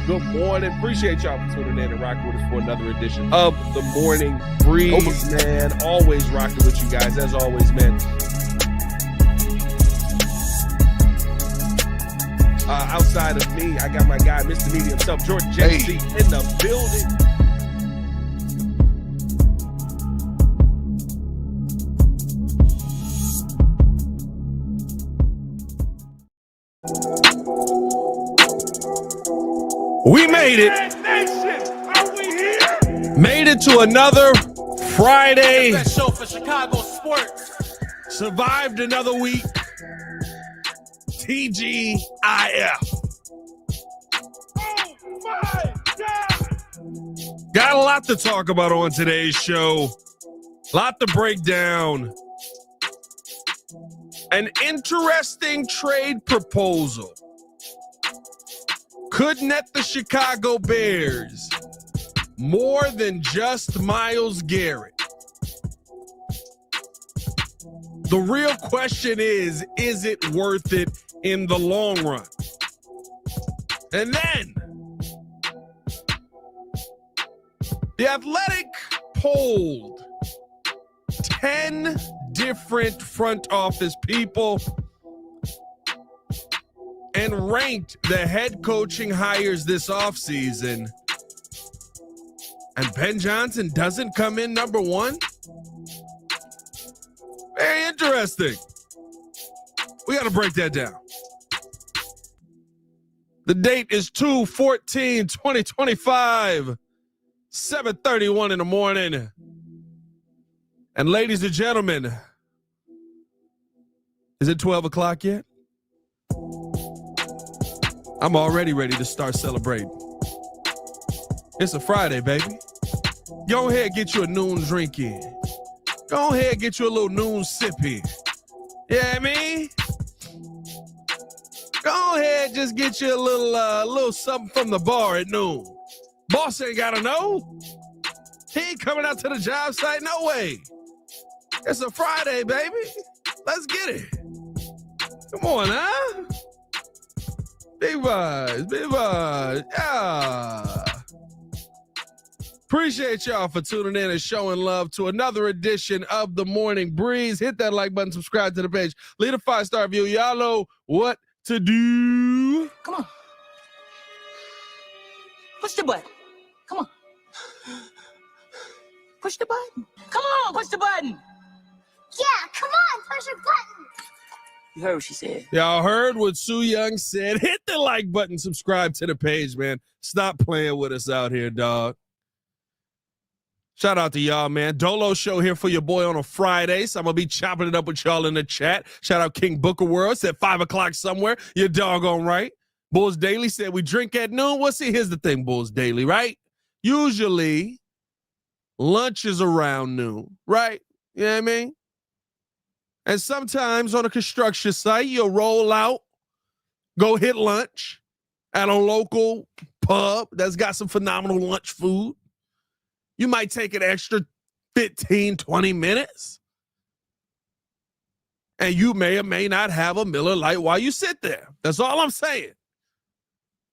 Good morning. Appreciate y'all for tuning in and rocking with us for another edition of the Morning Breeze, man. Always rocking with you guys, as always, man. Outside of me, I got my guy, Mr. Media himself, Jordan Jesse, in the building. We made it. Are we here? Made it to another Friday. Best show for Chicago sports. Survived another week. TGIF. Oh my God. Got a lot to talk about on today's show. A lot to break down. An interesting trade proposal could net the Chicago Bears more than just Myles Garrett. The real question is it worth it in the long run? And then, The Athletic polled 10 different front office people and ranked the head coaching hires this offseason. And Ben Johnson doesn't come in number one? Very interesting. We got to break that down. The date is 2/14/2025, 7:31 in the morning. And ladies and gentlemen, is it 12 o'clock yet? I'm already ready to start celebrating. It's a Friday, baby. Go ahead, get you a noon drink in. Go ahead, get you a little noon sip in. Yeah, I mean, go ahead, just get you a little something from the bar at noon. Boss ain't gotta know. He ain't coming out to the job site, no way. It's a Friday, baby. Let's get it. Come on, huh? Big vibes, big vibes. Yeah. Appreciate y'all for tuning in and showing love to another edition of the Morning Breeze. Hit that like button, subscribe to the page, leave a 5-star review. Y'all know what to do. Come on. Push the button. Come on. Push the button. Come on, push the button. Yeah, come on, push your button. You heard what she said. Y'all heard what Sue Young said. Hit the like button, subscribe to the page, man. Stop playing with us out here, dog. Shout out to y'all, man. Dolo show here for your boy on a Friday, so I'm going to be chopping it up with y'all in the chat. Shout out King Booker World, said 5 o'clock somewhere. You're doggone right. Bulls Daily said we drink at noon. Well, see, here's the thing, Bulls Daily, right? Usually, lunch is around noon, right? You know what I mean? And sometimes on a construction site, you'll roll out, go hit lunch at a local pub that's got some phenomenal lunch food. You might take an extra 15, 20 minutes. And you may or may not have a Miller Lite while you sit there. That's all I'm saying.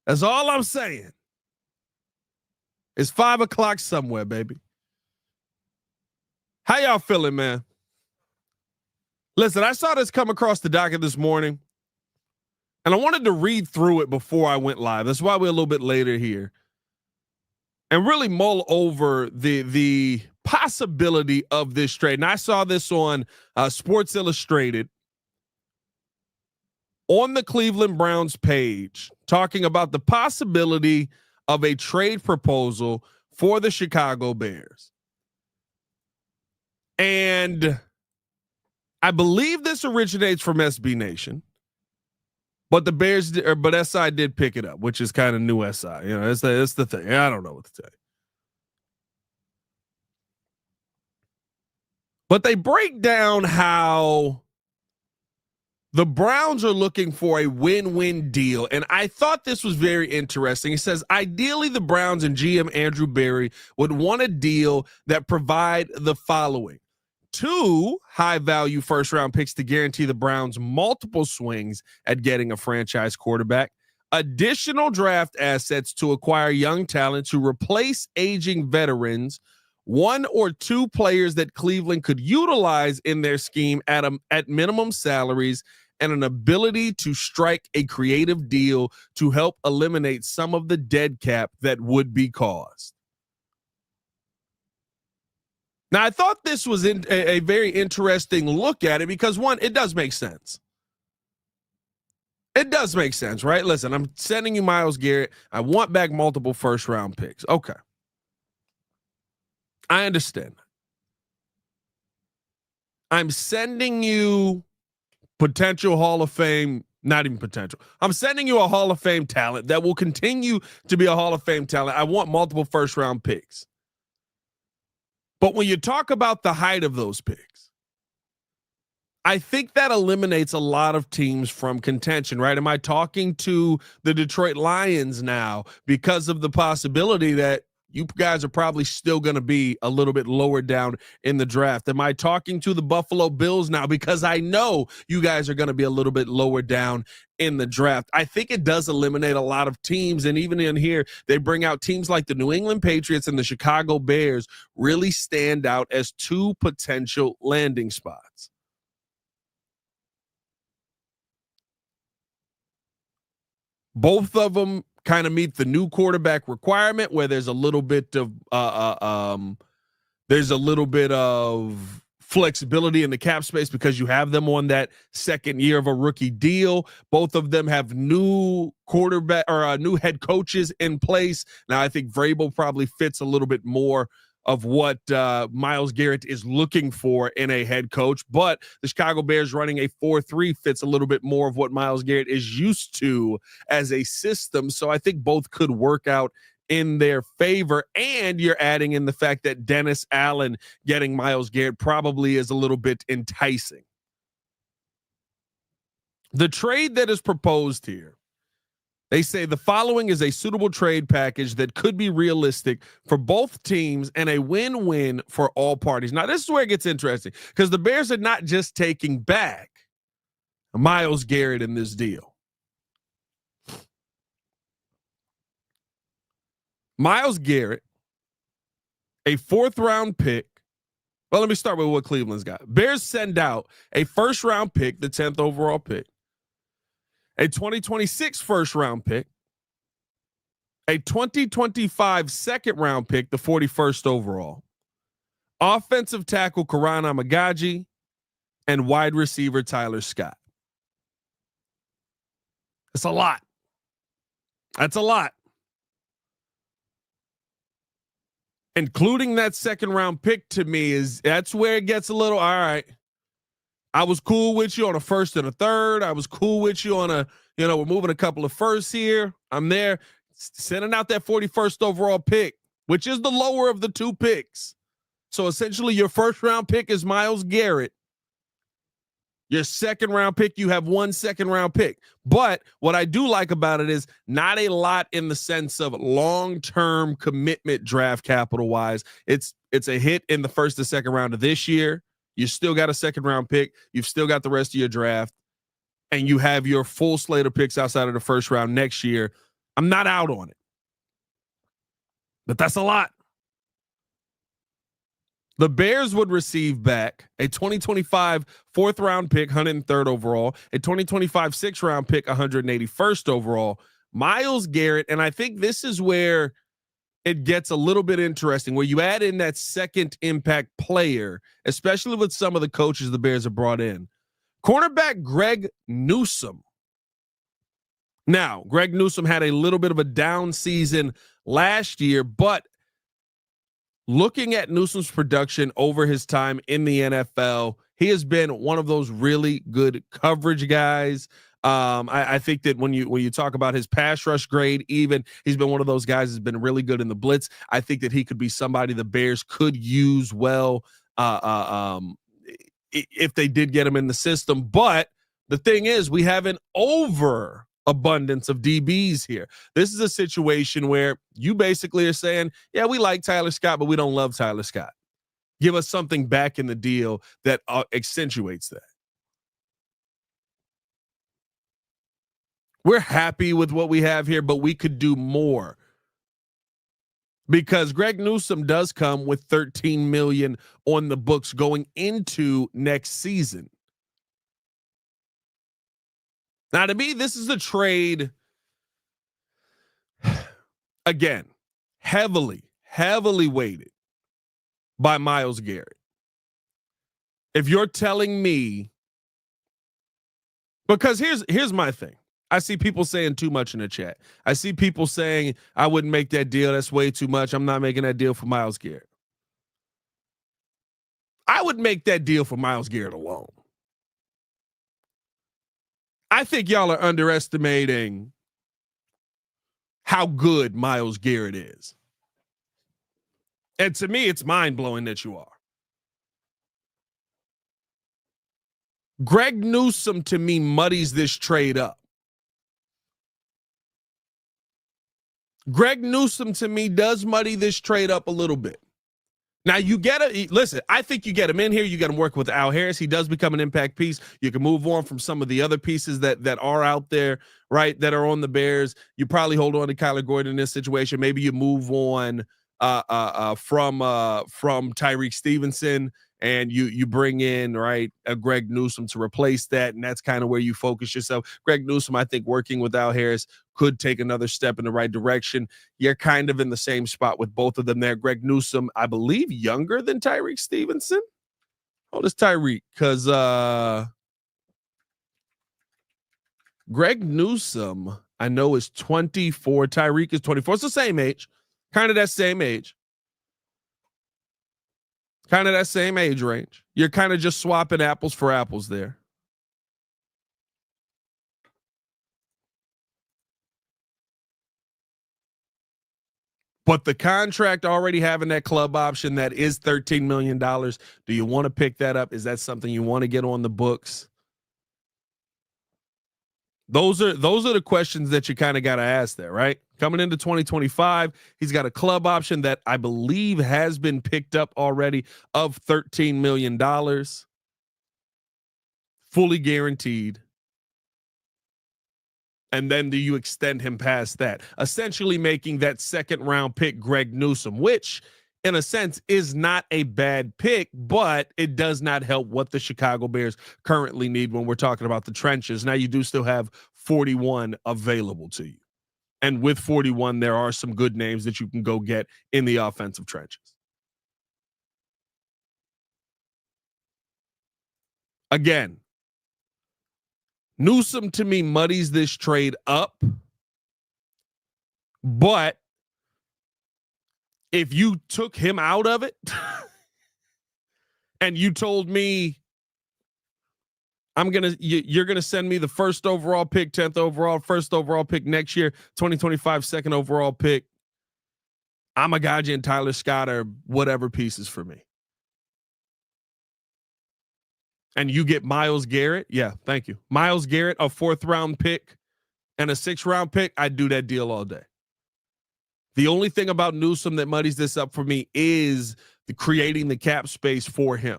That's all I'm saying. It's 5 o'clock somewhere, baby. How y'all feeling, man? Listen, I saw this come across the docket this morning, and I wanted to read through it before I went live. That's why we're a little bit later here. And really mull over the possibility of this trade. And I saw this on Sports Illustrated on the Cleveland Browns page, talking about the possibility of a trade proposal for the Chicago Bears. And I believe this originates from SB Nation, but the Bears, but SI did pick it up, which is kind of new SI. You know, it's the thing. I don't know what to tell you. But they break down how the Browns are looking for a win-win deal, and I thought this was very interesting. It says, ideally, the Browns and GM Andrew Berry would want a deal that provide the following: 2 high-value first-round picks to guarantee the Browns multiple swings at getting a franchise quarterback, additional draft assets to acquire young talent to replace aging veterans, one or two players that Cleveland could utilize in their scheme at minimum salaries, and an ability to strike a creative deal to help eliminate some of the dead cap that would be caused. Now, I thought this was a very interesting look at it because, one, it does make sense. It does make sense, right? Listen, I'm sending you Myles Garrett. I want back multiple first-round picks. Okay. I understand. I'm sending you potential Hall of Fame, not even potential. I'm sending you a Hall of Fame talent that will continue to be a Hall of Fame talent. I want multiple first-round picks. But when you talk about the height of those picks, I think that eliminates a lot of teams from contention, right? Am I talking to the Detroit Lions now because of the possibility that you guys are probably still going to be a little bit lower down in the draft? Am I talking to the Buffalo Bills now because I know you guys are going to be a little bit lower down in the draft? I think it does eliminate a lot of teams. And even in here, they bring out teams like the New England Patriots and the Chicago Bears really stand out as two potential landing spots. Both of them kind of meet the new quarterback requirement where there's a little bit of flexibility in the cap space because you have them on that second year of a rookie deal. Both of them have new quarterback or new head coaches in place. Now I think Vrabel probably fits a little bit more of what Myles Garrett is looking for in a head coach, but the Chicago Bears running a 4-3 fits a little bit more of what Myles Garrett is used to as a system. So I think both could work out in their favor. And you're adding in the fact that Dennis Allen getting Myles Garrett probably is a little bit enticing. The trade that is proposed here, they say the following is a suitable trade package that could be realistic for both teams and a win-win for all parties. Now, this is where it gets interesting because the Bears are not just taking back Myles Garrett in this deal. Myles Garrett, a fourth-round pick. Well, let me start with what Cleveland's got. Bears send out a first-round pick, the 10th overall pick, a 2026 first round pick, a 2025 second round pick, the 41st overall, offensive tackle Kiran Amegadjie, and wide receiver Tyler Scott. That's a lot. That's a lot. Including that second round pick to me that's where it gets a little, all right. I was cool with you on a first and a third. I was cool with you on we're moving a couple of firsts here. I'm there sending out that 41st overall pick, which is the lower of the two picks. So essentially your first round pick is Myles Garrett. Your second round pick, you have one second round pick. But what I do like about it is not a lot in the sense of long-term commitment draft capital wise. It's a hit in the first and second round of this year. You still got a second round pick. You've still got the rest of your draft. And you have your full slate of picks outside of the first round next year. I'm not out on it. But that's a lot. The Bears would receive back a 2025 fourth round pick, 103rd overall, a 2025 sixth round pick, 181st overall, Myles Garrett. And I think this is where it gets a little bit interesting, where you add in that second impact player, especially with some of the coaches the Bears have brought in. Cornerback Greg Newsome. Now, Greg Newsome had a little bit of a down season last year, but looking at Newsome's production over his time in the NFL, he has been one of those really good coverage guys. I think that when you talk about his pass rush grade, even he's been one of those guys that's been really good in the blitz. I think that he could be somebody the Bears could use well if they did get him in the system. But the thing is, we have an overabundance of DBs here. This is a situation where you basically are saying, yeah, we like Tyler Scott, but we don't love Tyler Scott. Give us something back in the deal that accentuates that. We're happy with what we have here, but we could do more. Because Greg Newsome does come with $13 million on the books going into next season. Now, to me, this is a trade, again, heavily weighted by Myles Garrett. If you're telling me, because here's my thing. I see people saying too much in the chat. I see people saying, I wouldn't make that deal. That's way too much. I'm not making that deal for Myles Garrett. I would make that deal for Myles Garrett alone. I think y'all are underestimating how good Myles Garrett is. And to me, it's mind-blowing that you are. Greg Newsome, to me, muddies this trade up. Greg Newsome, to me, does muddy this trade up a little bit. Now, you get it. Listen, I think you get him in here. You got him work with Al Harris. He does become an impact piece. You can move on from some of the other pieces that are out there, right, that are on the Bears. You probably hold on to Kyler Gordon in this situation. Maybe you move on from Tyreek Stevenson, and you bring in, right, a Greg Newsome to replace that, and that's kind of where you focus yourself. Greg Newsome, I think, working with Al Harris could take another step in the right direction. You're kind of in the same spot with both of them there. Greg Newsome, I believe, younger than Tyreek Stevenson. How old is Tyreek? Because Greg Newsome, I know, is 24. Tyreek is 24. It's the same age. Kind of that same age. Kind of that same age range. You're kind of just swapping apples for apples there. But the contract already having that club option that is $13 million. Do you want to pick that up? Is that something you want to get on the books? Those are the questions that you kind of got to ask there, right? Coming into 2025, he's got a club option that I believe has been picked up already of $13 million, fully guaranteed. And then do you extend him past that? Essentially making that second round pick Greg Newsome, which in a sense is not a bad pick, but it does not help what the Chicago Bears currently need when we're talking about the trenches. Now you do still have 41 available to you. And with 41, there are some good names that you can go get in the offensive trenches. Again, Newsome to me muddies this trade up, but if you took him out of it and you told me you're going to send me the first overall pick, 10th overall, first overall pick next year, 2025 second overall pick, Amegadjie and Tyler Scott are whatever pieces for me. And you get Myles Garrett. Yeah, thank you. Myles Garrett, a 4th round pick and a 6th round pick. I'd do that deal all day. The only thing about Newsome that muddies this up for me is creating the cap space for him.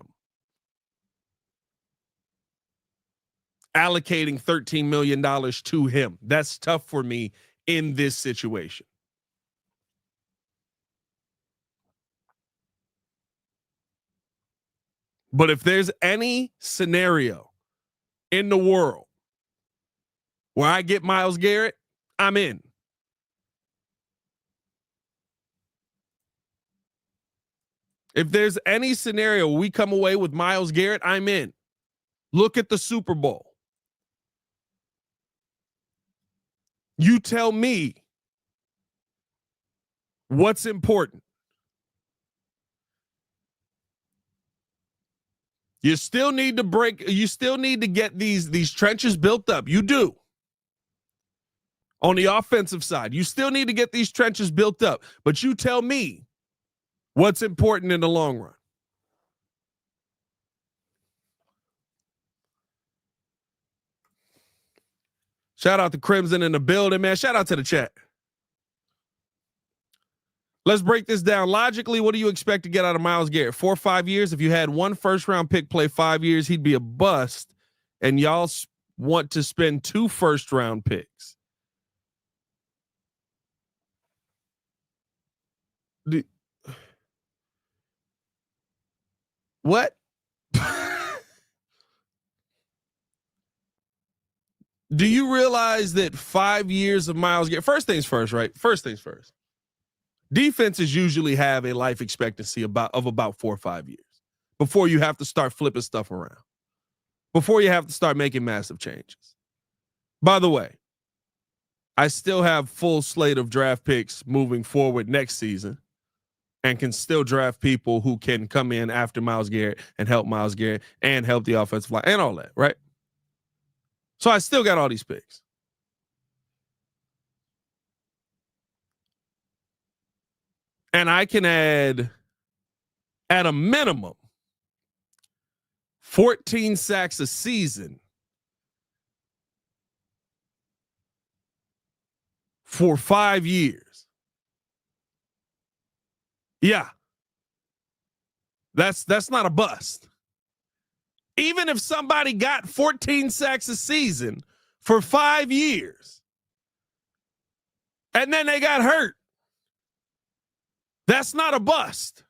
Allocating $13 million to him. That's tough for me in this situation. But if there's any scenario in the world where I get Myles Garrett, I'm in. If there's any scenario where we come away with Myles Garrett, I'm in. Look at the Super Bowl. You tell me what's important. You still need to get these trenches built up. You do. On the offensive side, you still need to get these trenches built up. But you tell me what's important in the long run. Shout out to Crimson in the building, man. Shout out to the chat. Let's break this down. Logically, what do you expect to get out of Myles Garrett? 4 or 5 years? If you had one first round pick play 5 years, he'd be a bust. And y'all want to spend 2 first-round picks. What? Do you realize that 5 years of Myles Garrett? First things first, right? First things first. Defenses usually have a life expectancy of about 4 or 5 years before you have to start flipping stuff around, before you have to start making massive changes. By the way, I still have full slate of draft picks moving forward next season and can still draft people who can come in after Myles Garrett and help Myles Garrett and help the offensive line and all that, right? So I still got all these picks. And I can add, at a minimum, 14 sacks a season for 5 years. Yeah. That's not a bust. Even if somebody got 14 sacks a season for 5 years and then they got hurt, that's not a bust.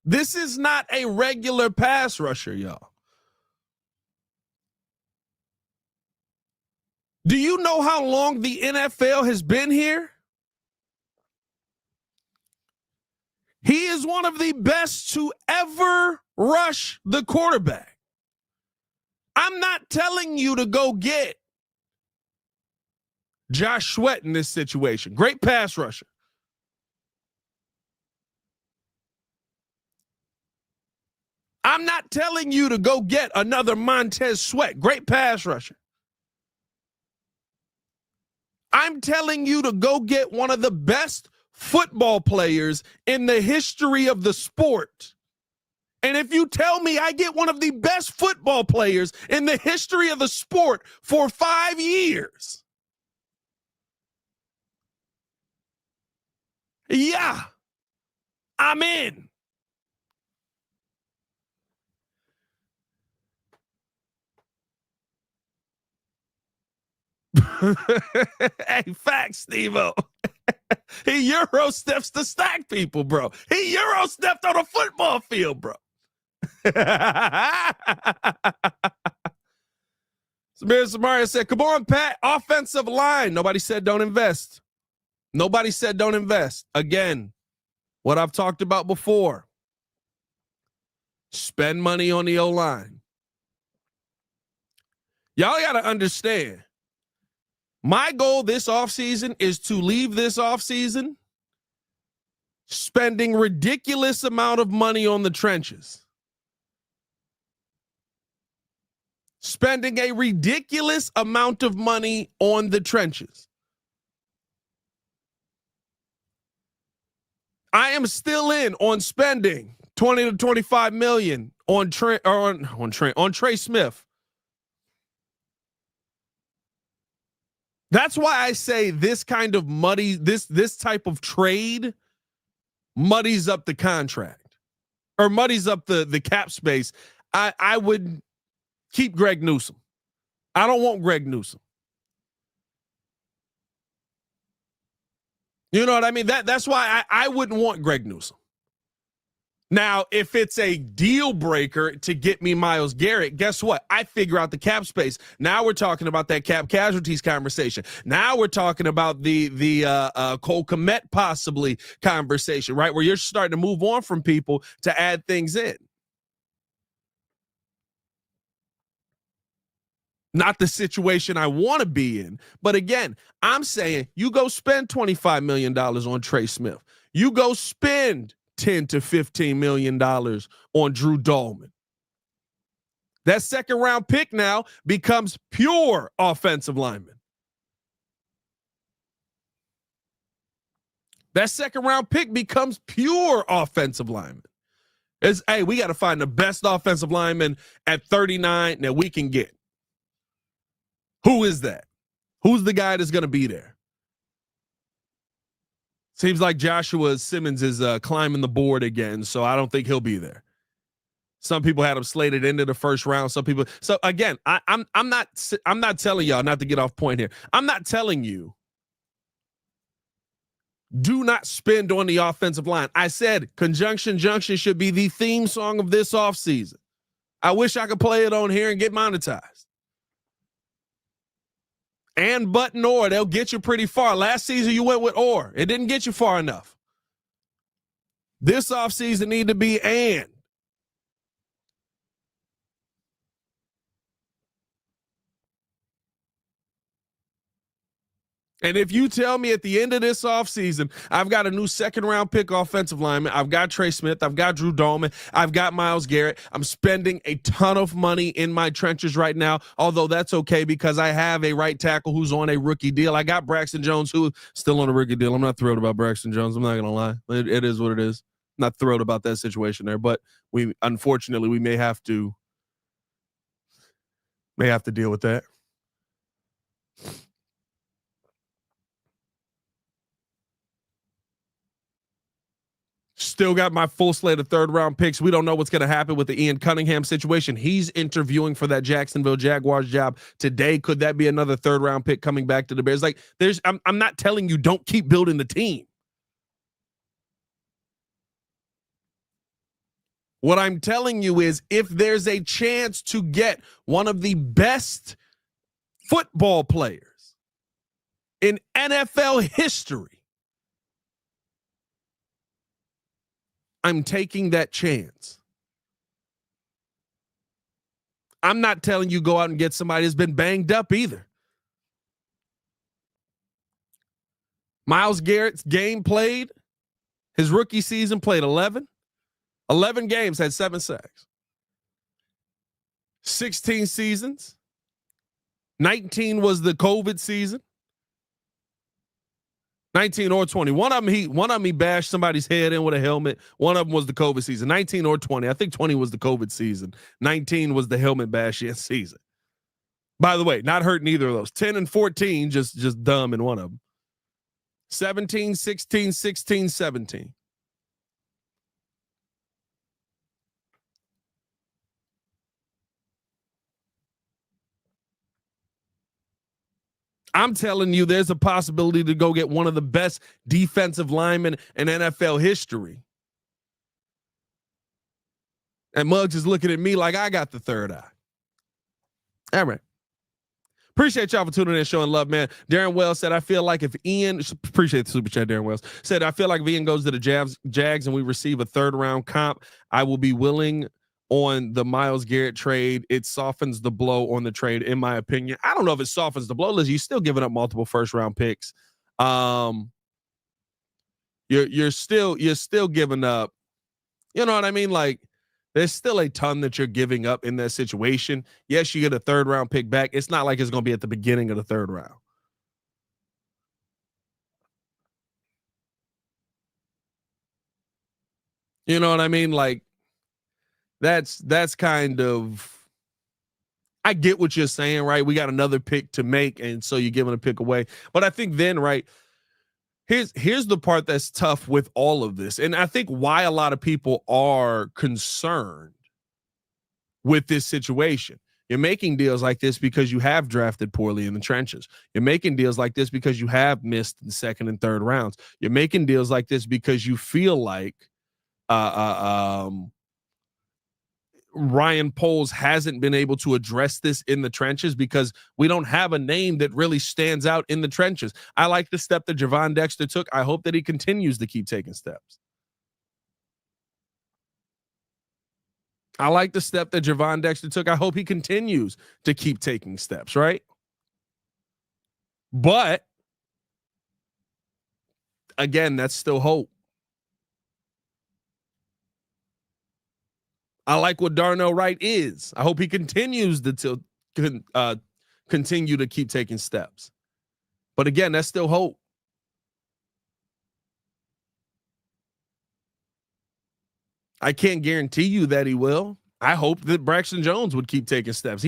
This is not a regular pass rusher, y'all. Do you know how long the NFL has been here? He is one of the best to ever rush the quarterback. I'm not telling you to go get Josh Sweat in this situation. Great pass rusher. I'm not telling you to go get another Montez Sweat. Great pass rusher. I'm telling you to go get one of the best football players in the history of the sport. And if you tell me I get one of the best football players in the history of the sport for 5 years, yeah, I'm in. Hey, facts, Steve-O. He Euro steps to stack people, bro. He Euro stepped on a football field, bro. Samaria said, come on, Pat, offensive line. Nobody said don't invest. Nobody said don't invest. Again, what I've talked about before. Spend money on the O-line. Y'all got to understand. My goal this offseason is to leave this offseason spending ridiculous amount of money on the trenches. Spending a ridiculous amount of money on the trenches. I am still in on spending 20 to 25 million on Trey Smith. That's why I say this kind of this type of trade muddies up the contract or muddies up the cap space. I would keep Greg Newsome. I don't want Greg Newsome. You know what I mean? That's why I wouldn't want Greg Newsome. Now, if it's a deal breaker to get me Myles Garrett, guess what? I figure out the cap space. Now we're talking about that cap casualties conversation. Now we're talking about the Cole Kmet possibly conversation, right? Where you're starting to move on from people to add things in. Not the situation I want to be in. But again, I'm saying you go spend $25 million on Trey Smith. You go spend $10 to $15 million on Drew Dahlman. That second round pick now becomes pure offensive lineman. That second round pick becomes pure offensive lineman. Hey, we got to find the best offensive lineman at 39 that we can get. Who is that? Who's the guy that's going to be there? Seems like Joshua Simmons is climbing the board again, so I don't think he'll be there. Some people had him slated into the first round. Some people. So again, I'm not telling y'all, not to get off point here. I'm not telling you do not spend on the offensive line. I said Conjunction Junction should be the theme song of this offseason. I wish I could play it on here and get monetized. And button or, they'll get you pretty far. Last season you went with or. It didn't get you far enough. This offseason need to be and. And if you tell me at the end of this offseason, I've got a new second-round pick offensive lineman, I've got Trey Smith, I've got Drew Dolman, I've got Myles Garrett, I'm spending a ton of money in my trenches right now, although that's okay because I have a right tackle who's on a rookie deal. I got Braxton Jones who's still on a rookie deal. I'm not thrilled about Braxton Jones. I'm not going to lie. It is what it is. I'm not thrilled about that situation there, but unfortunately, we may have to deal with that. Still got my full slate of third-round picks. We don't know what's going to happen with the Ian Cunningham situation. He's interviewing for that Jacksonville Jaguars job today. Could that be another third-round pick coming back to the Bears? Like, I'm not telling you don't keep building the team. What I'm telling you is if there's a chance to get one of the best football players in NFL history, I'm taking that chance. I'm not telling you go out and get somebody who's been banged up either. Myles Garrett's game played, his rookie season played 11 games, had 7 sacks. 16 seasons. 19 was the COVID season. 19 or 20. One of them he bashed somebody's head in with a helmet. One of them was the COVID season. 19 or 20. I think 20 was the COVID season. 19 was the helmet bash season. By the way, not hurting either of those. 10 and 14, just dumb in one of them. 17, 16, 16, 17. I'm telling you, there's a possibility to go get one of the best defensive linemen in NFL history. And Muggs is looking at me like I got the third eye. All right. Appreciate y'all for tuning in, showing love, man. Darren Wells said, I feel like if Ian, appreciate the super chat, Darren Wells, said, I feel like if Ian goes to the Jags and we receive a third-round comp, I will be willing on the Myles Garrett trade. It softens the blow on the trade, in my opinion. I don't know if it softens the blow. Listen, you're still giving up multiple first-round picks. You're still giving up. You know what I mean? Like, there's still a ton that you're giving up in that situation. Yes, you get a third-round pick back. It's not like it's going to be at the beginning of the third round. You know what I mean? Like, that's kind of, I get what you're saying, right? We got another pick to make, and so you're giving a pick away. But I think then, right, here's the part that's tough with all of this, and I think why a lot of people are concerned with this situation. You're making deals like this because you have drafted poorly in the trenches. You're making deals like this because you have missed the second and third rounds. You're making deals like this because you feel like Ryan Poles hasn't been able to address this in the trenches because we don't have a name that really stands out in the trenches. I like the step that Javon Dexter took. I hope that he continues to keep taking steps. I like the step that Javon Dexter took. I hope he continues to keep taking steps, right? But again, that's still hope. I like what Darnell Wright is. I hope he continues to continue to keep taking steps. But again, that's still hope. I can't guarantee you that he will. I hope that Braxton Jones would keep taking steps.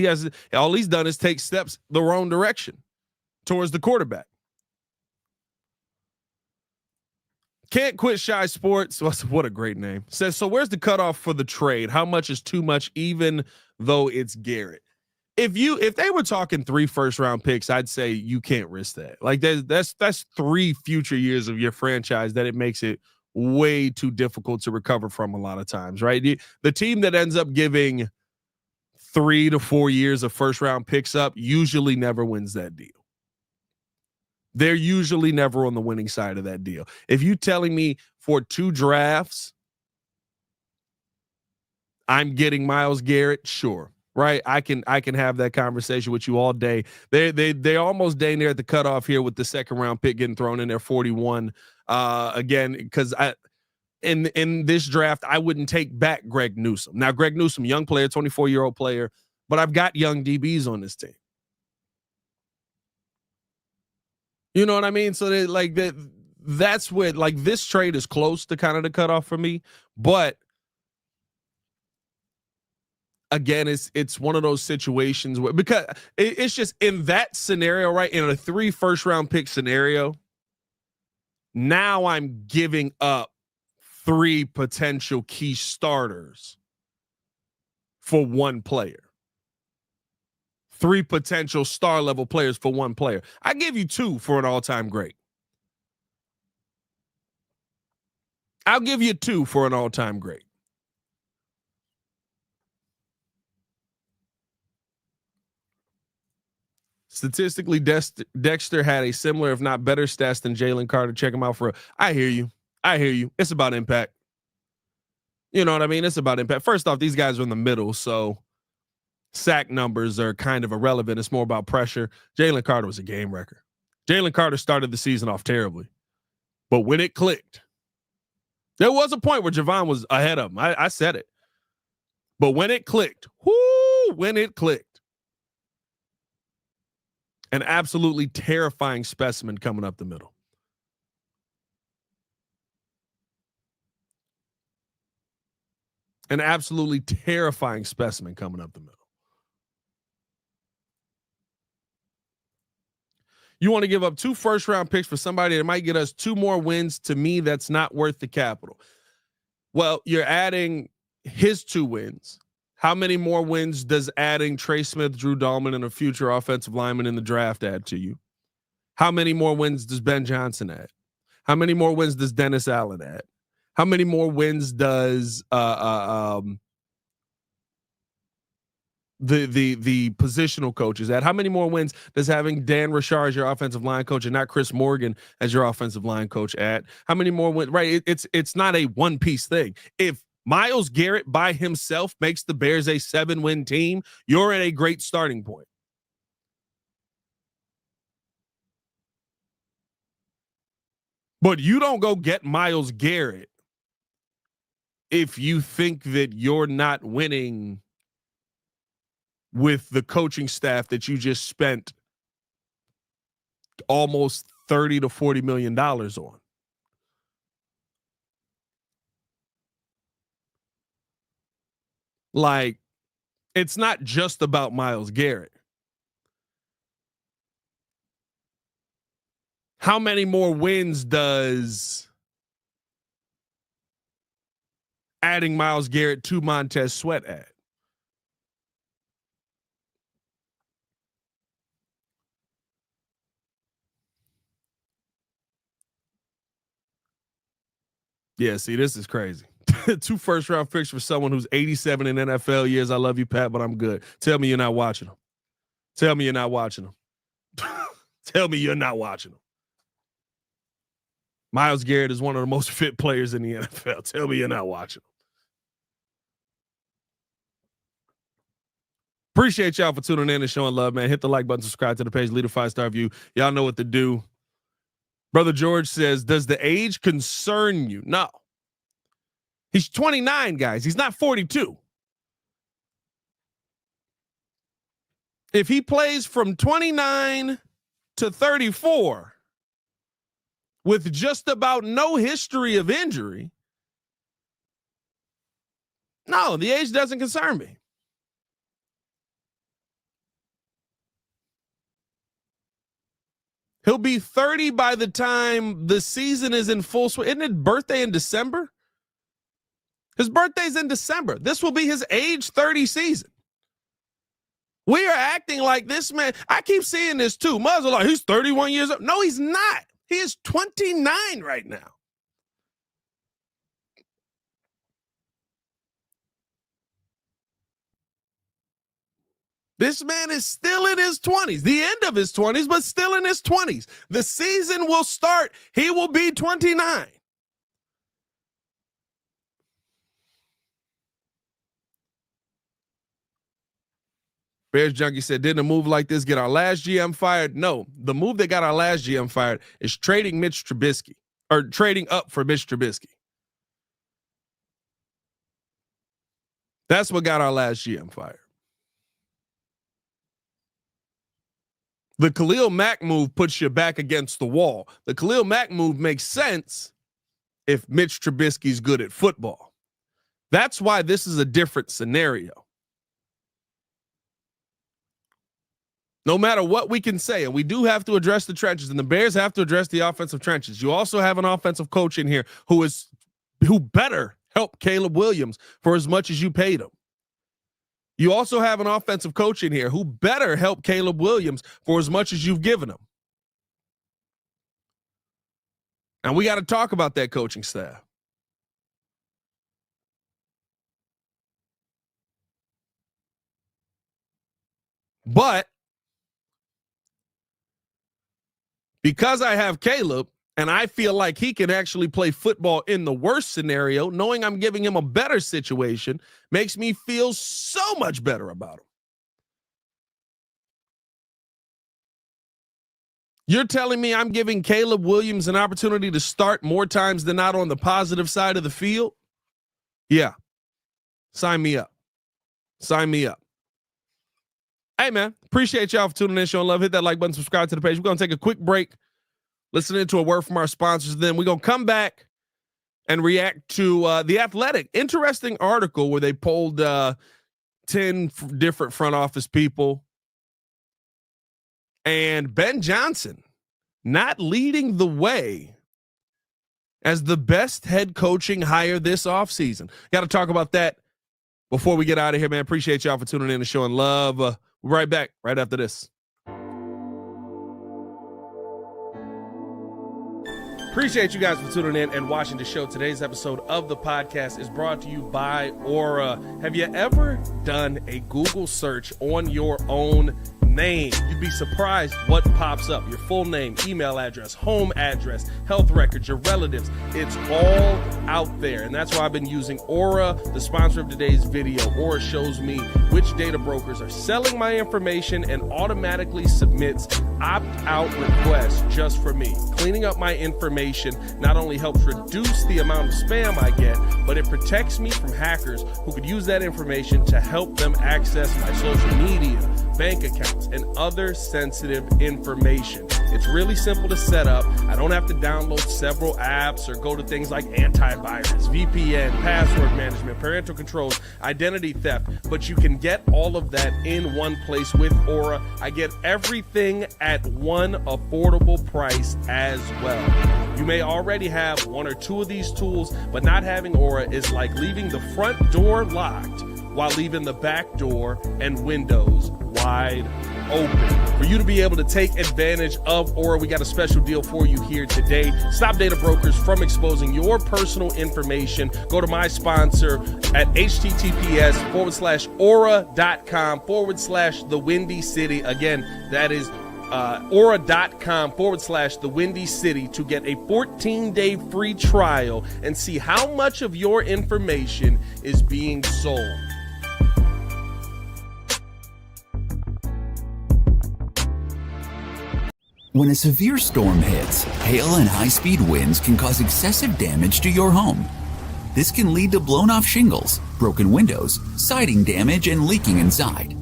All he's done is take steps the wrong direction towards the quarterback. Can't Quit Shy Sports. What a great name. Says, so where's the cutoff for the trade? How much is too much, even though it's Garrett? If they were talking 3 first-round picks, I'd say you can't risk that. Like that's 3 future years of your franchise that it makes it way too difficult to recover from a lot of times, right? The team that ends up giving 3 to 4 years of first-round picks up usually never wins that deal. They're usually never on the winning side of that deal. If you telling me for 2 drafts, I'm getting Myles Garrett, sure. Right. I can have that conversation with you all day. They're almost dang near at the cutoff here with the second round pick getting thrown in there 41. Again, because in this draft, I wouldn't take back Greg Newsome. Now, Greg Newsome, young player, 24-year-old player, but I've got young DBs on this team. You know what I mean? So that's what, like, this trade is close to kind of the cutoff for me, but again, it's one of those situations where, because it's just in that scenario, right? In a 3 first-round pick scenario, now I'm giving up 3 potential key starters for 1 player. 3 potential star level players for 1 player. I give you 2 for an all-time great. I'll give you 2 for an all-time great. Statistically, Dexter had a similar, if not better, stats than Jalen Carter. Check him out for. I hear you. It's about impact. You know what I mean? It's about impact. First off, these guys are in the middle, so sack numbers are kind of irrelevant. It's more about pressure. Jalen Carter was a game wrecker. Jalen Carter started the season off terribly, but when it clicked, there was a point where Javon was ahead of him. I said it, but when it clicked, an absolutely terrifying specimen coming up the middle. An absolutely terrifying specimen coming up the middle. You want to give up 2 first-round picks for somebody that might get us 2 more wins? To me, that's not worth the capital. Well, you're adding his 2 wins. How many more wins does adding Trey Smith, Drew Dahlman, and a future offensive lineman in the draft add to you? How many more wins does Ben Johnson add? How many more wins does Dennis Allen add? How many more wins does the positional coaches add? How many more wins does having Dan Rashard as your offensive line coach and not Chris Morgan as your offensive line coach add? How many more wins? Right, it's not a one-piece thing. If Myles Garrett by himself makes the Bears a 7-win team, you're at a great starting point. But you don't go get Myles Garrett if you think that you're not winning with the coaching staff that you just spent almost $30 to $40 million on. Like, it's not just about Myles Garrett. How many more wins does adding Myles Garrett to Montez Sweat add? Yeah, see, this is crazy. 2 first-round picks for someone who's 87 in NFL years. I love you, Pat, but I'm good. Tell me you're not watching them. Tell me you're not watching them. Tell me you're not watching them. Myles Garrett is one of the most fit players in the NFL. Tell me you're not watching them. Appreciate y'all for tuning in and showing love, man. Hit the like button, subscribe to the page, leave a 5-star review. Y'all know what to do. Brother George says, does the age concern you? No. He's 29, guys. He's not 42. If he plays from 29 to 34 with just about no history of injury, no, the age doesn't concern me. He'll be 30 by the time the season is in full swing. Isn't it birthday in December? His birthday's in December. This will be his age 30 season. We are acting like this man. I keep seeing this too. Muzzle like he's 31 years old. No, he's not. He is 29 right now. This man is still in his 20s, the end of his 20s, but still in his 20s. The season will start. He will be 29. Bears Junkie said, didn't a move like this get our last GM fired? No, the move that got our last GM fired is trading Mitch Trubisky, or trading up for Mitch Trubisky. That's what got our last GM fired. The Khalil Mack move puts you back against the wall. The Khalil Mack move makes sense if Mitch Trubisky's good at football. That's why this is a different scenario. No matter what we can say, and we do have to address the trenches, and the Bears have to address the offensive trenches. You also have an offensive coach in here who better help Caleb Williams for as much as you paid him. You also have an offensive coach in here who better help Caleb Williams for as much as you've given him. And we got to talk about that coaching staff. But because I have Caleb and I feel like he can actually play football in the worst scenario, knowing I'm giving him a better situation makes me feel so much better about him. You're telling me I'm giving Caleb Williams an opportunity to start more times than not on the positive side of the field? Yeah. Sign me up. Sign me up. Hey, man, appreciate y'all for tuning in, showing love. Hit that like button, subscribe to the page. We're going to take a quick break, listening to a word from our sponsors. Then we're going to come back and react to The Athletic. Interesting article where they polled 10 different front office people. And Ben Johnson not leading the way as the best head coaching hire this offseason. Got to talk about that before we get out of here, man. Appreciate y'all for tuning in and showing love. We'll be right back right after this. Appreciate you guys for tuning in and watching the show. Today's episode of the podcast is brought to you by Aura. Have you ever done a Google search on your own name? You'd be surprised what pops up. Your full name, email address, home address, health records, your relatives. It's all out there. And that's why I've been using Aura, the sponsor of today's video. Aura shows me which data brokers are selling my information and automatically submits opt-out requests just for me. Cleaning up my information not only helps reduce the amount of spam I get, but it protects me from hackers who could use that information to help them access my social media, bank accounts, and other sensitive information. It's really simple to set up. I don't have to download several apps or go to things like antivirus, VPN, password management, parental controls, identity theft, but you can get all of that in one place with Aura. I get everything at one affordable price as well. You may already have one or two of these tools, but not having Aura is like leaving the front door locked while leaving the back door and windows wide open. For you to be able to take advantage of Aura, we got a special deal for you here today. Stop data brokers from exposing your personal information. Go to my sponsor at https:/aura.com/the Windy City. Again, that is aura.com/the Windy City to get a 14-day free trial and see how much of your information is being sold. When a severe storm hits, hail and high-speed winds can cause excessive damage to your home. This can lead to blown-off shingles, broken windows, siding damage, and leaking inside.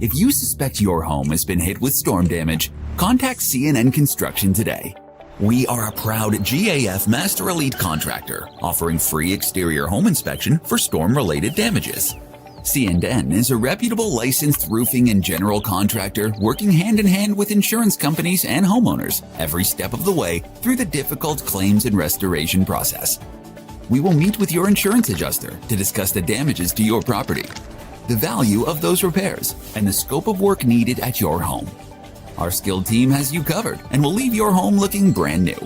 If you suspect your home has been hit with storm damage, contact CNN Construction today. We are a proud GAF Master Elite contractor offering free exterior home inspection for storm-related damages. C&N is a reputable licensed roofing and general contractor working hand in hand with insurance companies and homeowners every step of the way through the difficult claims and restoration process. We will meet with your insurance adjuster to discuss the damages to your property, the value of those repairs, and the scope of work needed at your home. Our skilled team has you covered and will leave your home looking brand new.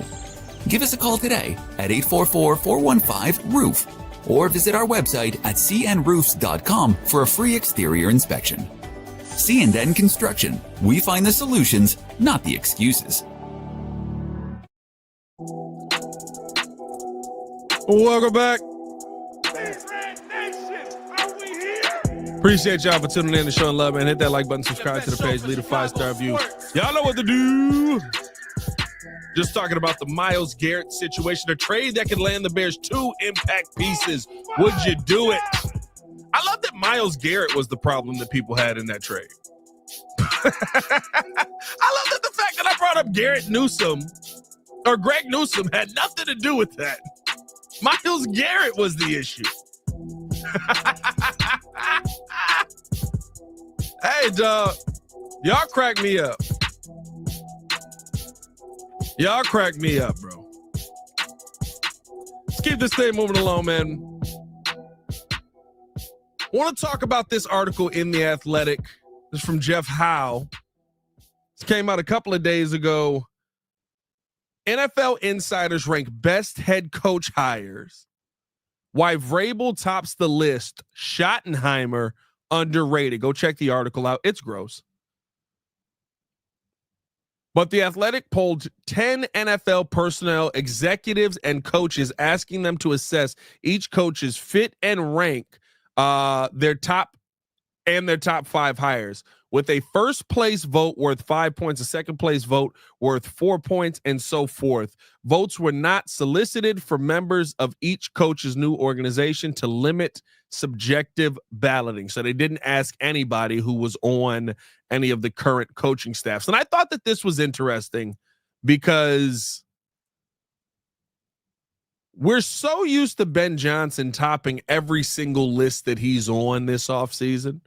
Give us a call today at 844-415-ROOF or visit our website at cnroofs.com for a free exterior inspection. C&N Construction. We find the solutions, not the excuses. Welcome back. Appreciate y'all for tuning in and showing love, man. Hit that like button, subscribe to the page, leave a 5-star review. Y'all know what to do. Just talking about the Myles Garrett situation, a trade that could land the Bears 2 impact pieces. Would you do it? I love that Myles Garrett was the problem that people had in that trade. I love that the fact that I brought up Garrett Newsome or Greg Newsome had nothing to do with that. Myles Garrett was the issue. Hey, dog, y'all crack me up. Y'all crack me up, bro. Let's keep this thing moving along, man. Want to talk about this article in The Athletic. This is from Jeff Howe. This came out a couple of days ago. NFL insiders rank best head coach hires. Why Vrabel tops the list. Schottenheimer underrated. Go check the article out. It's gross. But The Athletic polled 10 NFL personnel, executives, and coaches, asking them to assess each coach's fit and rank their top 5 hires, with a first place vote worth 5 points, a second place vote worth 4 points, and so forth. Votes were not solicited for members of each coach's new organization to limit subjective balloting. So they didn't ask anybody who was on any of the current coaching staffs. And I thought that this was interesting because we're so used to Ben Johnson topping every single list that he's on this offseason.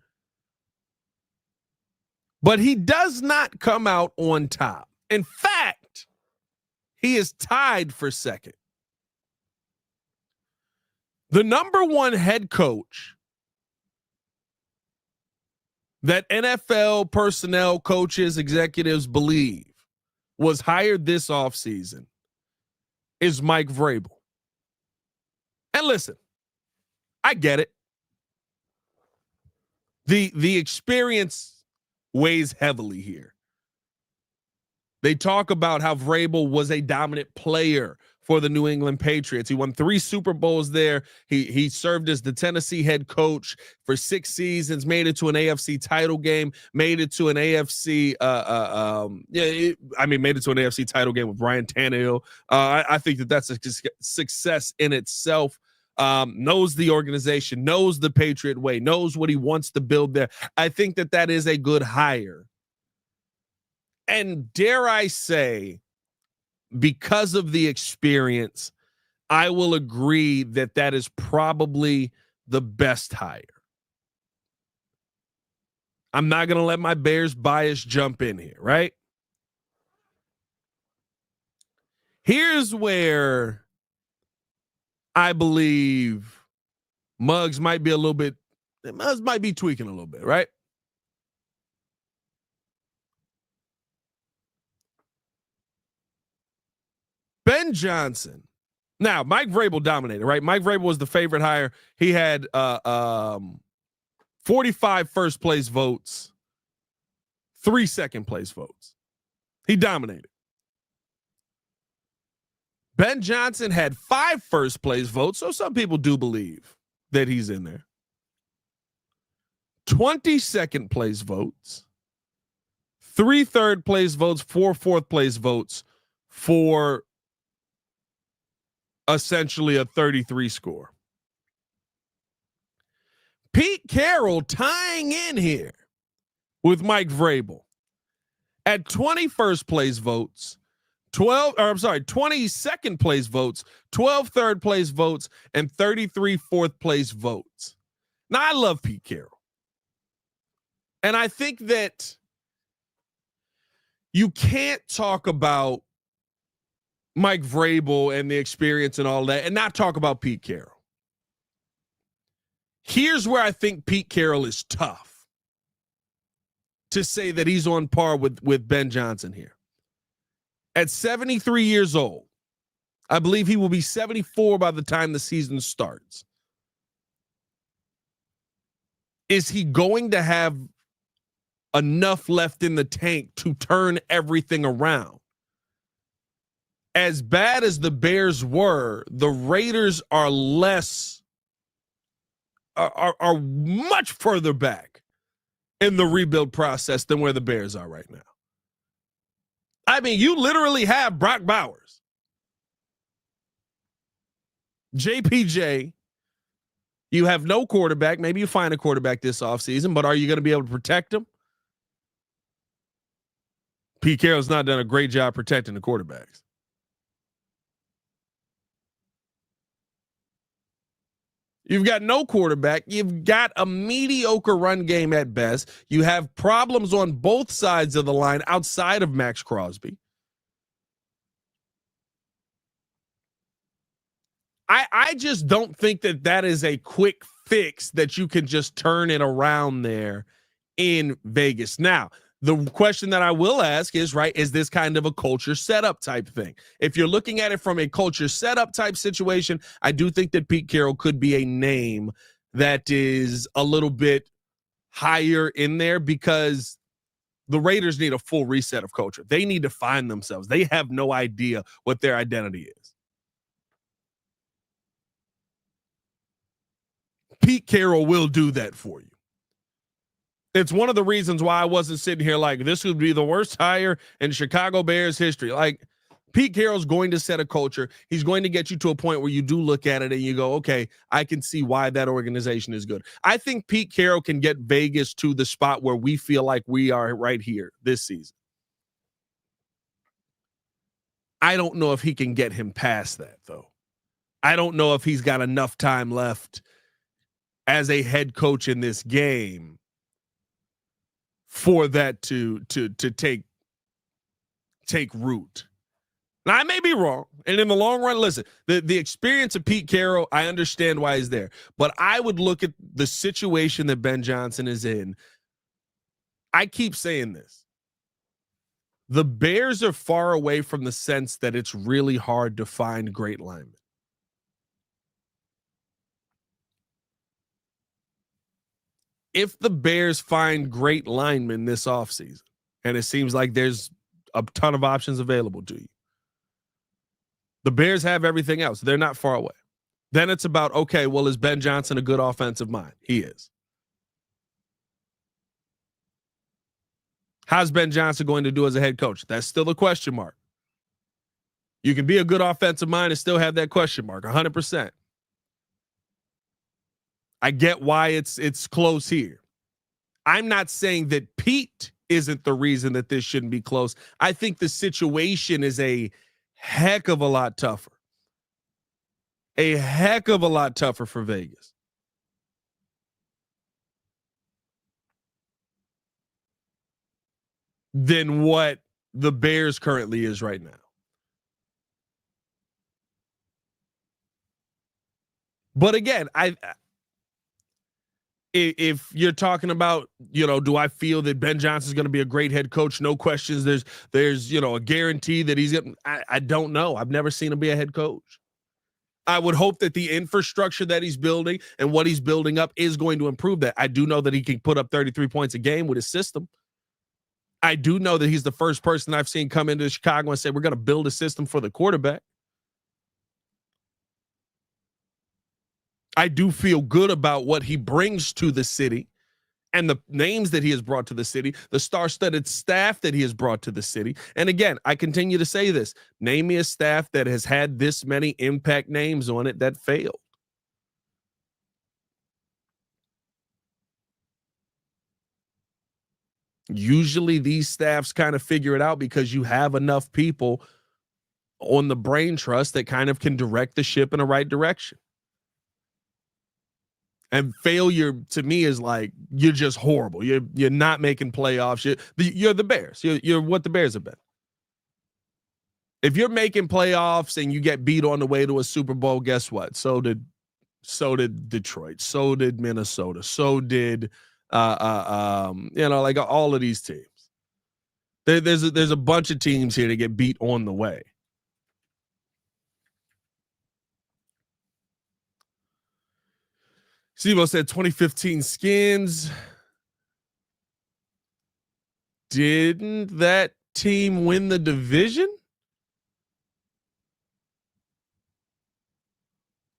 But he does not come out on top. In fact, he is tied for second. The number one head coach that NFL personnel, coaches, executives believe was hired this offseason is Mike Vrabel. And listen, I get it. The experience weighs heavily here. They talk about how Vrabel was a dominant player for the New England Patriots. He won 3 Super Bowls there. He served as the Tennessee head coach for 6 seasons, made it to an AFC title game, made it to an AFC made it to an AFC title game with Ryan Tannehill. I think that's a success in itself. Knows the organization, knows the Patriot way, knows what he wants to build there. I think that is a good hire. And dare I say, because of the experience, I will agree that is probably the best hire. I'm not going to let my Bears bias jump in here, right? Here's where I believe Muggs might be tweaking a little bit, right? Ben Johnson. Now, Mike Vrabel dominated, right? Mike Vrabel was the favorite hire. He had 45 first place votes, 3 second place votes. He dominated. Ben Johnson had 5 first place votes, so some people do believe that he's in there. 20 second place votes, 3 third place votes, 4 fourth place votes for essentially a 33 score. Pete Carroll tying in here with Mike Vrabel at 21st place votes, 20 second place votes, 12 third place votes, and 33 fourth place votes. Now, I love Pete Carroll. And I think that you can't talk about Mike Vrabel and the experience and all that and not talk about Pete Carroll. Here's where I think Pete Carroll is tough to say that he's on par with Ben Johnson here. At 73 years old, I believe he will be 74 by the time the season starts. Is he going to have enough left in the tank to turn everything around? As bad as the Bears were, the Raiders are are much further back in the rebuild process than where the Bears are right now. I mean, you literally have Brock Bowers, JPJ. You have no quarterback. Maybe you find a quarterback this offseason, but are you going to be able to protect him? Pete Carroll's not done a great job protecting the quarterbacks. You've got no quarterback. You've got a mediocre run game at best. You have problems on both sides of the line outside of Max Crosby. I just don't think that is a quick fix that you can just turn it around there in Vegas. Now, the question that I will ask is, right, is this kind of a culture setup type thing? If you're looking at it from a culture setup type situation, I do think that Pete Carroll could be a name that is a little bit higher in there because the Raiders need a full reset of culture. They need to find themselves. They have no idea what their identity is. Pete Carroll will do that for you. It's one of the reasons why I wasn't sitting here like this would be the worst hire in Chicago Bears history. Like, Pete Carroll's going to set a culture. He's going to get you to a point where you do look at it and you go, okay, I can see why that organization is good. I think Pete Carroll can get Vegas to the spot where we feel like we are right here this season. I don't know if he can get him past that, though. I don't know if he's got enough time left as a head coach in this game for that to take root. Now, I may be wrong, and in the long run, listen, the experience of Pete Carroll, I understand why he's there, but I would look at the situation that Ben Johnson is in. I keep saying this. The Bears are far away from the sense that it's really hard to find great linemen. If the Bears find great linemen this offseason, and it seems like there's a ton of options available to you, the Bears have everything else. They're not far away. Then it's about, okay, well, is Ben Johnson a good offensive mind? He is. How's Ben Johnson going to do as a head coach? That's still a question mark. You can be a good offensive mind and still have that question mark, 100%. I get why it's close here. I'm not saying that Pete isn't the reason that this shouldn't be close. I think the situation is a heck of a lot tougher. A heck of a lot tougher for Vegas. Than what the Bears currently is right now. But again, if you're talking about, do I feel that Ben Johnson is going to be a great head coach? No questions. There's a guarantee that he's going to, I don't know. I've never seen him be a head coach. I would hope that the infrastructure that he's building and what he's building up is going to improve that. I do know that he can put up 33 points a game with his system. I do know that he's the first person I've seen come into Chicago and say, we're going to build a system for the quarterback. I do feel good about what he brings to the city and the names that he has brought to the city, the star-studded staff that he has brought to the city. And again, I continue to say this. Name me a staff that has had this many impact names on it that failed. Usually these staffs kind of figure it out because you have enough people on the brain trust that kind of can direct the ship in the right direction. And failure to me is like you're just horrible. You're not making playoffs. You're the Bears. You're what the Bears have been. If you're making playoffs and you get beat on the way to a Super Bowl, guess what? So did Detroit. So did Minnesota. So did like all of these teams. There's a bunch of teams here that get beat on the way. Steve-O said 2015 Skins. Didn't that team win the division?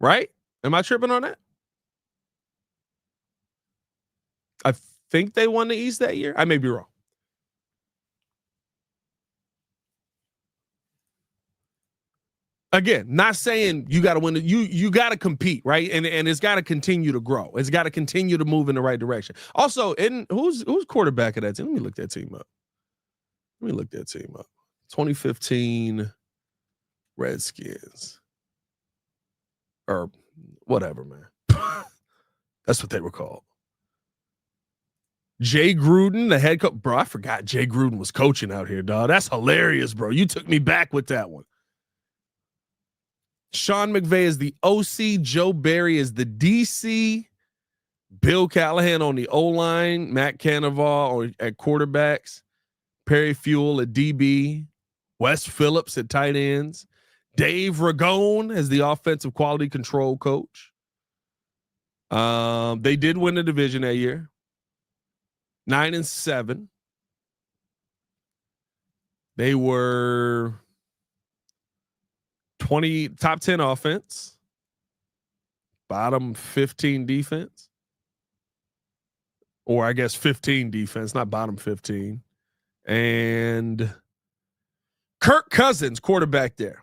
Right? Am I tripping on that? I think they won the East that year. I may be wrong. Again, not saying you got to win. You got to compete, right? And it's got to continue to grow. It's got to continue to move in the right direction. Also, who's quarterback of that team? Let me look that team up. 2015 Redskins. Or whatever, man. That's what they were called. Jay Gruden, the head coach. Bro, I forgot Jay Gruden was coaching out here, dog. That's hilarious, bro. You took me back with that one. Sean McVay is the OC. Joe Barry is the DC. Bill Callahan on the O-line. Matt Cannavale at quarterbacks. Perry Fuel at DB. Wes Phillips at tight ends. Dave Ragone as the offensive quality control coach. They did win the division that year. 9-7. They were top 10 offense, bottom 15 defense, or I guess 15 defense, not bottom 15. And Kirk Cousins, quarterback there.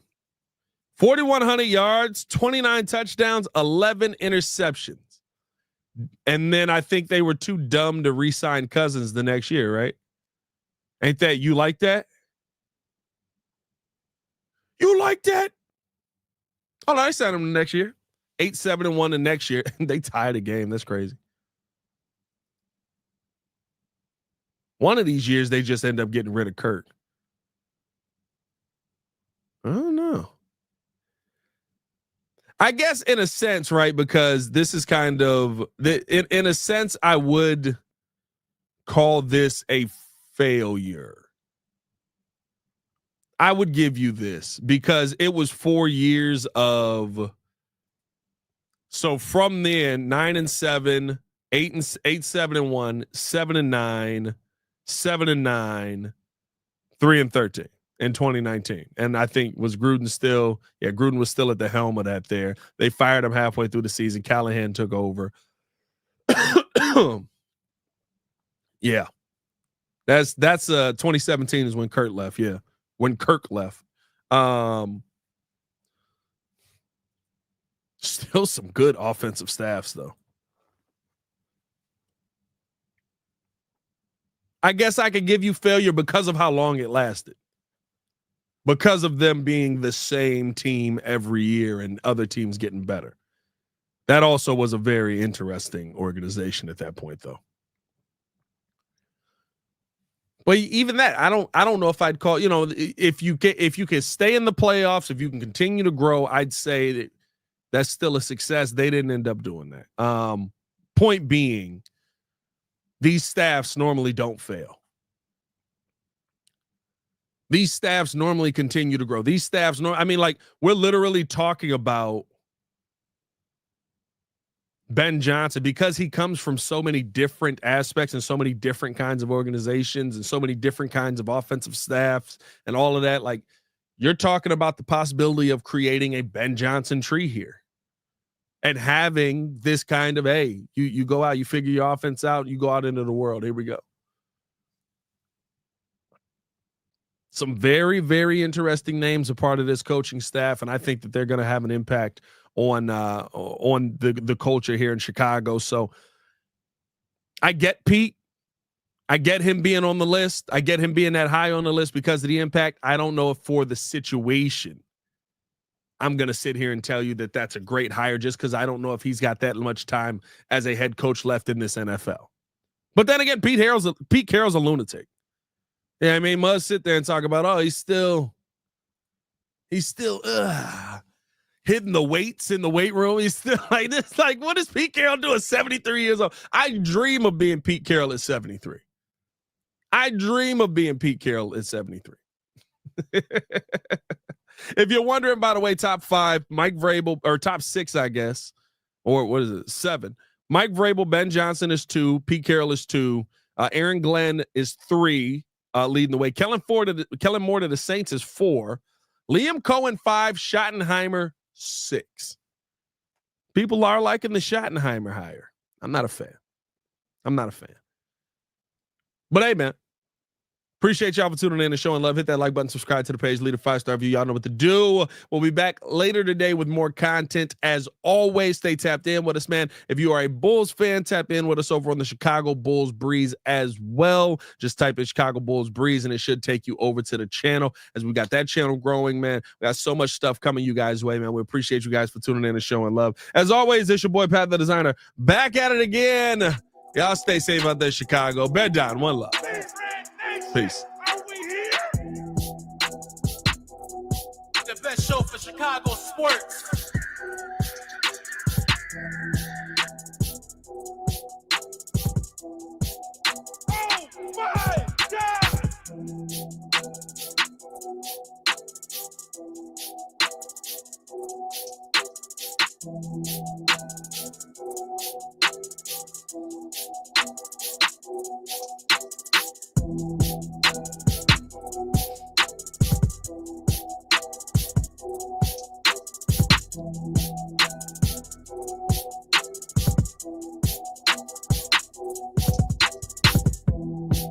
4,100 yards, 29 touchdowns, 11 interceptions. And then I think they were too dumb to re-sign Cousins the next year, right? Ain't that, you like that? You like that? Oh, no, I signed him the next year. 8-7-1 the next year. They tied a game. That's crazy. One of these years, they just end up getting rid of Kirk. I don't know. I guess in a sense, right? Because this is kind of, in a sense, I would call this a failure. I would give you this because it was 4 years of. So from then, 9-7, 8-7-1, 7-9, 7-9, 3-13 in 2019. And I think was Gruden still, Gruden was still at the helm of that there. They fired him halfway through the season. Callahan took over. Yeah. That's 2017 is when Kurt left. Yeah. When Kirk left. Still some good offensive staffs though. I guess I could give you failure because of how long it lasted. Because of them being the same team every year and other teams getting better. That also was a very interesting organization at that point, though. But even that, I don't know if I'd call, if you can stay in the playoffs, if you can continue to grow, I'd say that that's still a success. They didn't end up doing that. Point being, these staffs normally don't fail. These staffs normally continue to grow. These staffs, we're literally talking about Ben Johnson because he comes from so many different aspects and so many different kinds of organizations and so many different kinds of offensive staffs and all of that. Like, you're talking about the possibility of creating a Ben Johnson tree here and having this kind of, hey, you go out, you figure your offense out, you go out into the world. Here we go. Some very, very interesting names are part of this coaching staff, and I think that they're going to have an impact on the culture here in Chicago. So I get Pete. I get him being on the list. I get him being that high on the list because of the impact. I don't know if for the situation I'm going to sit here and tell you that that's a great hire just because I don't know if he's got that much time as a head coach left in this NFL. But then again, Pete Carroll's a lunatic. Yeah, I mean, must sit there and talk about, oh, he's still hitting the weights in the weight room. He's still like this. Like, what does Pete Carroll do at 73 years old? I dream of being Pete Carroll at 73. I dream of being Pete Carroll at 73. If you're wondering, by the way, top 5, Mike Vrabel, or top 6, I guess, or what is it, 7. Mike Vrabel, Ben Johnson is 2, Pete Carroll is 2, Aaron Glenn is 3, leading the way. Kellen Moore to the Saints is 4, Liam Cohen 5, Schottenheimer 6. People are liking the Schottenheimer hire. I'm not a fan. But hey, man, appreciate y'all for tuning in and showing love. Hit that like button, subscribe to the page, leave a 5-star review. Y'all know what to do. We'll be back later today with more content. As always, stay tapped in with us, man. If you are a Bulls fan, tap in with us over on the Chicago Bulls Breeze as well. Just type in Chicago Bulls Breeze and it should take you over to the channel as we got that channel growing, man. We got so much stuff coming you guys' way, man. We appreciate you guys for tuning in and showing love. As always, it's your boy, Pat the Designer, back at it again. Y'all stay safe out there, Chicago. Bed down. One love. Peace. The best show for Chicago sports. Oh my God!